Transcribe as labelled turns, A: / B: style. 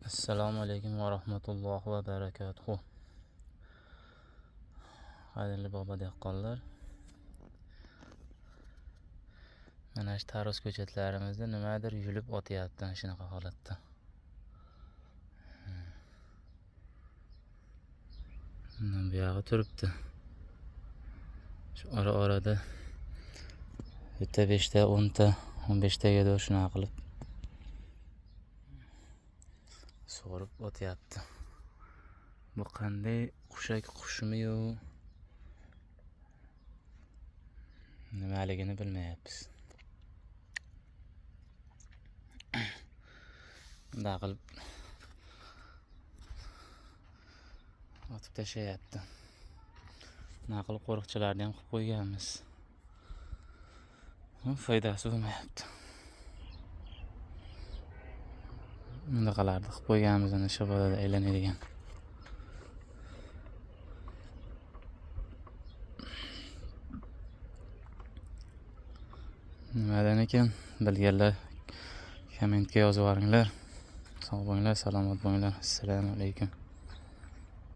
A: Assalomu alaykum va rahmatullohi va barakatuh. Qadrli bobo dehqonlar, mana shu tarvuz ko'chatlarimizni nimadir yulib o'tyapti shunaqa holatda. Bu yog'i turibdi. Shu orada bitta 5 ta, 10 ta, 15 taga shunaqa qilib so'rib o'tyapti. Bu qanday qushak qushmi-yu, nimaligini bilmayapmiz. Bunday qilib otib tashlayapti. Bunaqa qilib qo'riqchilarni ham qilib qo'yganmiz. Foydasi bo'lmayapti. Bunaqalarni qilib qo'yganmiz, ana shu bolada aylanadigan. Nimadan ekan bilganlar kommentga yozib yuboringlar. Sog' bo'linglar, salomat bo'linglar. Assalomu alaykum.